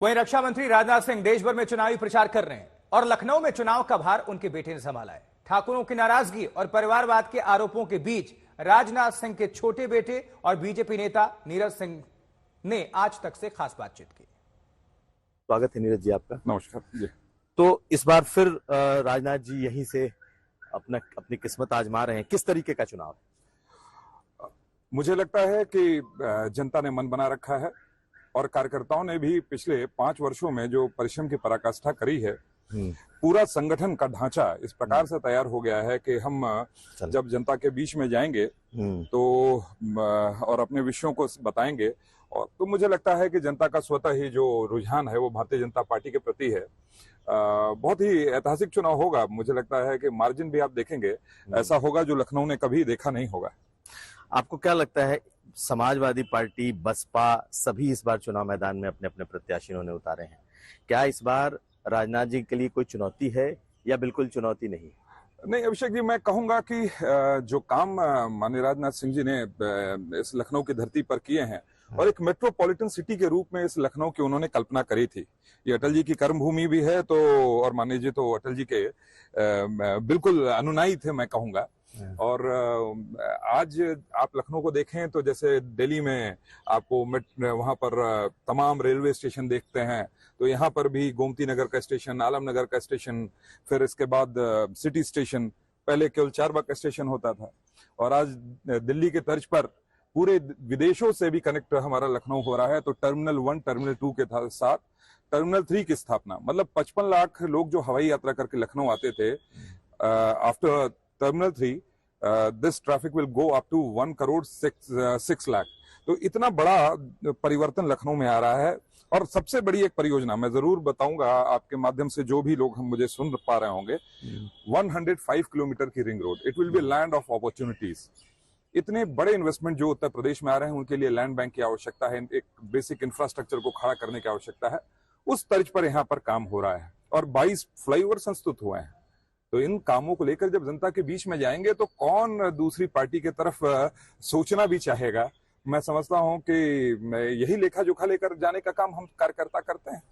वहीं रक्षा मंत्री राजनाथ सिंह देश भर में चुनावी प्रचार कर रहे हैं और लखनऊ में चुनाव का भार उनके बेटे ने संभाला है। ठाकुरों की नाराजगी और परिवारवाद के आरोपों के बीच राजनाथ सिंह के छोटे बेटे और बीजेपी नेता नीरज सिंह ने आज तक से खास बातचीत की। स्वागत है नीरज जी आपका। नमस्कार जी। तो इस बार फिर राजनाथ जी यहीं से अपनी किस्मत आजमा रहे हैं। किस तरीके का चुनाव है? मुझे लगता है कि जनता ने मन बना रखा है और कार्यकर्ताओं ने भी पिछले 5 वर्षों में जो परिश्रम की पराकाष्ठा करी है, पूरा संगठन का ढांचा इस प्रकार से तैयार हो गया है कि हम जब जनता के बीच में जाएंगे तो और अपने विषयों को बताएंगे, और तो मुझे लगता है कि जनता का स्वतः ही जो रुझान है वो भारतीय जनता पार्टी के प्रति है। बहुत ही ऐतिहासिक चुनाव होगा। मुझे लगता है कि मार्जिन भी आप देखेंगे ऐसा होगा जो लखनऊ ने कभी देखा नहीं होगा। आपको क्या लगता है, समाजवादी पार्टी, बसपा सभी इस बार चुनाव मैदान में अपने अपने प्रत्याशी उन्होंने उतारे हैं, क्या इस बार राजनाथ जी के लिए कोई चुनौती है या बिल्कुल चुनौती नहीं? नहीं अभिषेक जी, मैं कहूंगा कि जो काम माननीय राजनाथ सिंह जी ने इस लखनऊ की धरती पर किए हैं और एक मेट्रोपॉलिटन सिटी के रूप में इस लखनऊ की उन्होंने कल्पना करी थी। ये अटल जी की कर्मभूमि भी है, तो और माननीय जी तो अटल जी के बिल्कुल अनुयायी थे मैं कहूंगा। और आज आप लखनऊ को देखें तो जैसे दिल्ली में आपको वहां पर तमाम रेलवे स्टेशन देखते हैं, तो यहाँ पर भी गोमती नगर का स्टेशन, आलम नगर का स्टेशन, फिर इसके बाद सिटी स्टेशन, पहले केवल चारबाग का स्टेशन होता था, और आज दिल्ली के तर्ज पर पूरे विदेशों से भी कनेक्ट हमारा लखनऊ हो रहा है। तो टर्मिनल 1, टर्मिनल 2 के साथ टर्मिनल 3 की स्थापना, मतलब 55 लाख लोग जो हवाई यात्रा करके लखनऊ आते थे, after terminal 3 this traffic will go up to 1 crore 6 lakh. तो इतना बड़ा परिवर्तन लखनऊ में आ रहा है। और सबसे बड़ी एक परियोजना मैं जरूर बताऊंगा आपके माध्यम से, जो भी लोग हम मुझे सुन पा रहे होंगे, 105 किलोमीटर की ring road. It will be land of opportunities. इतने बड़े इन्वेस्टमेंट जो उत्तर प्रदेश में आ रहे हैं उनके लिए लैंड बैंक की आवश्यकता है, एक बेसिक इंफ्रास्ट्रक्चर को खड़ा करने की आवश्यकता है। उस तर्ज पर यहाँ पर काम हो रहा है और 22 फ्लाईओवर संस्तुत हुए हैं। तो इन कामों को लेकर जब जनता के बीच में जाएंगे तो कौन दूसरी पार्टी की तरफ सोचना भी चाहेगा। मैं समझता हूं कि यही लेखा जोखा लेकर जाने का काम हम कार्यकर्ता करते हैं।